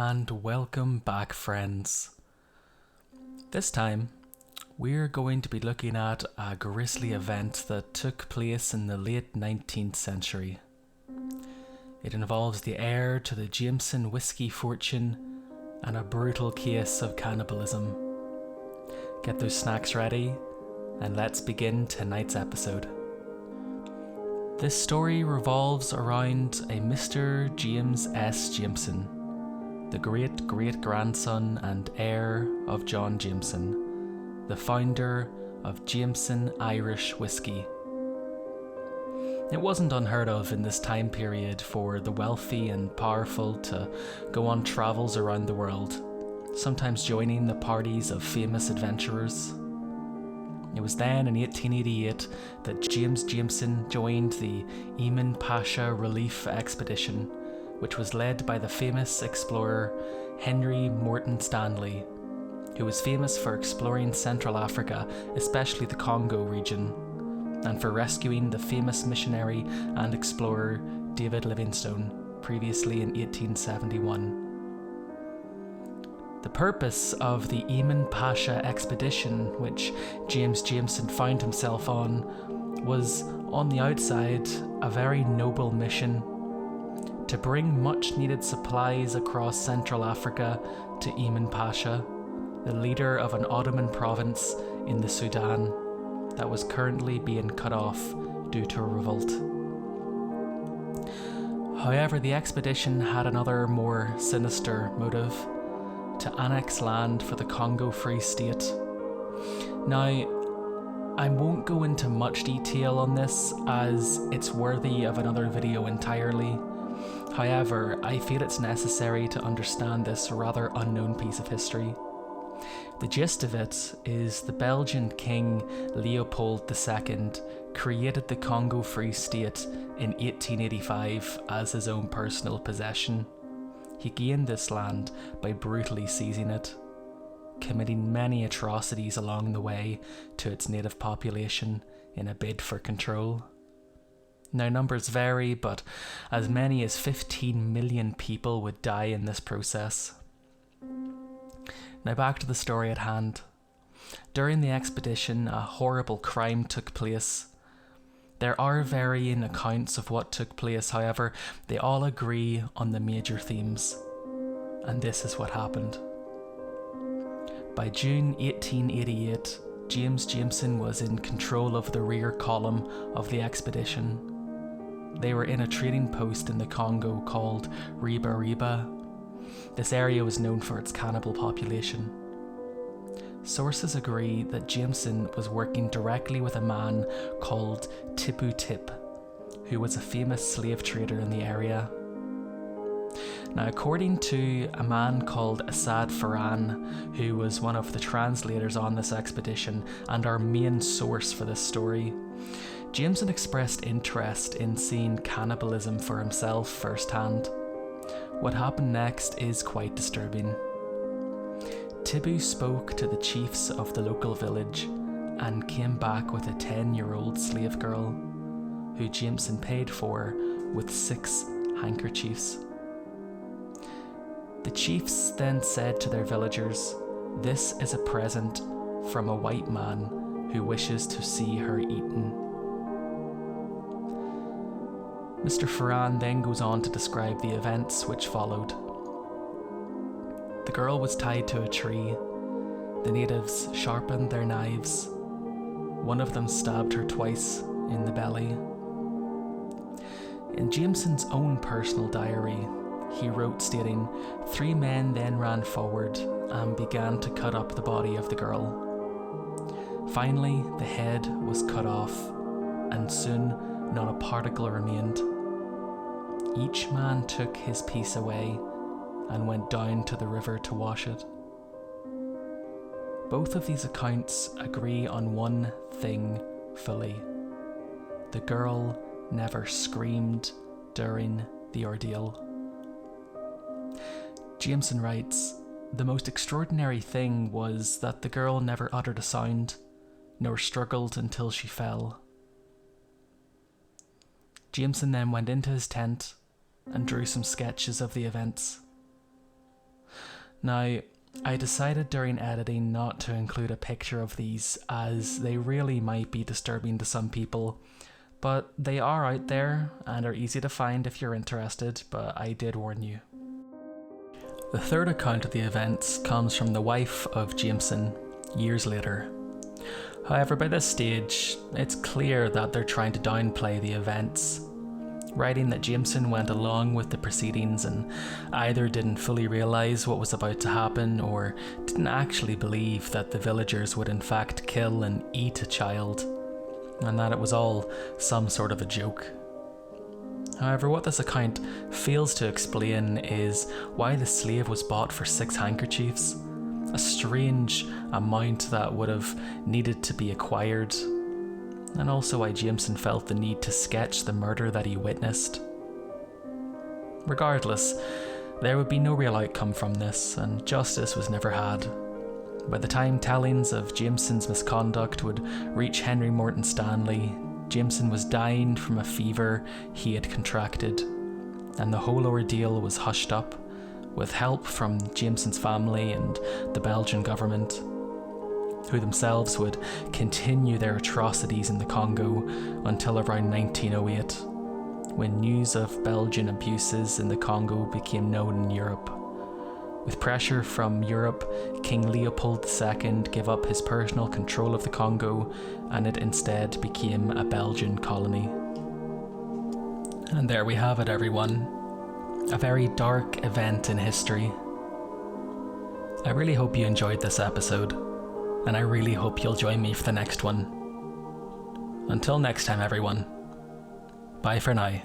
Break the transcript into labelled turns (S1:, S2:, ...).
S1: and welcome back, friends. This time, we're going to be looking at a grisly event that took place in the late 19th century. It involves the heir to the Jameson whiskey fortune and a brutal case of cannibalism. Get those snacks ready, and let's begin tonight's episode. This story revolves around a Mr. James S. Jameson, the great-great-grandson and heir of John Jameson, the founder of Jameson Irish Whiskey. It wasn't unheard of in this time period for the wealthy and powerful to go on travels around the world, sometimes joining the parties of famous adventurers. It was then in 1888 that James Jameson joined the Eamon Pasha Relief Expedition, which was led by the famous explorer Henry Morton Stanley, who was famous for exploring Central Africa, especially the Congo region, and for rescuing the famous missionary and explorer David Livingstone, previously in 1871. The purpose of the Eamon Pasha expedition, which James Jameson found himself on, was, on the outside, a very noble mission: to bring much needed supplies across Central Africa to Eamon Pasha, the leader of an Ottoman province in the Sudan that was currently being cut off due to a revolt. However, the expedition had another more sinister motive: to annex land for the Congo Free State. Now, I won't go into much detail on this as it's worthy of another video entirely. However, I feel it's necessary to understand this rather unknown piece of history. The gist of it is the Belgian King Leopold II created the Congo Free State in 1885 as his own personal possession. He gained this land by brutally seizing it, committing many atrocities along the way to its native population in a bid for control. Now, numbers vary, but as many as 15 million people would die in this process. Now back to the story at hand. During the expedition, a horrible crime took place. There are varying accounts of what took place, however, they all agree on the major themes. And this is what happened. By June 1888, James Jameson was in control of the rear column of the expedition. They were in a trading post in the Congo called Riba Riba. This area was known for its cannibal population. Sources agree that Jameson was working directly with a man called Tipu Tip, who was a famous slave trader in the area. Now, according to a man called Asad Farhan, who was one of the translators on this expedition and our main source for this story, Jameson expressed interest in seeing cannibalism for himself firsthand. What happened next is quite disturbing. Tibu spoke to the chiefs of the local village and came back with a 10-year-old slave girl, who Jameson paid for with 6 handkerchiefs. The chiefs then said to their villagers, "This is a present from a white man who wishes to see her eaten." Mr. Farhan then goes on to describe the events which followed. The girl was tied to a tree. The natives sharpened their knives. One of them stabbed her twice in the belly. In Jameson's own personal diary, he wrote stating, 3 men then ran forward and began to cut up the body of the girl. Finally, the head was cut off, and soon not a particle remained. Each man took his piece away and went down to the river to wash it. Both of these accounts agree on one thing fully: the girl never screamed during the ordeal. Jameson writes, "The most extraordinary thing was that the girl never uttered a sound, nor struggled until she fell." Jameson then went into his tent and drew some sketches of the events. Now, I decided during editing not to include a picture of these, as they really might be disturbing to some people, but they are out there and are easy to find if you're interested, but I did warn you. The third account of the events comes from the wife of Jameson, years later. However, by this stage, it's clear that they're trying to downplay the events, writing that Jameson went along with the proceedings and either didn't fully realise what was about to happen or didn't actually believe that the villagers would in fact kill and eat a child, and that it was all some sort of a joke. However, what this account fails to explain is why the slave was bought for 6 handkerchiefs, a strange amount that would have needed to be acquired, and also why Jameson felt the need to sketch the murder that he witnessed. Regardless, there would be no real outcome from this, and justice was never had. By the time tellings of Jameson's misconduct would reach Henry Morton Stanley, Jameson was dying from a fever he had contracted, and the whole ordeal was hushed up, with help from Jameson's family and the Belgian government, who themselves would continue their atrocities in the Congo until around 1908, when news of Belgian abuses in the Congo became known in Europe. With pressure from Europe, King Leopold II gave up his personal control of the Congo, and it instead became a Belgian colony. And there we have it, everyone. A very dark event in history. I really hope you enjoyed this episode, and I really hope you'll join me for the next one. Until next time, everyone. Bye for now.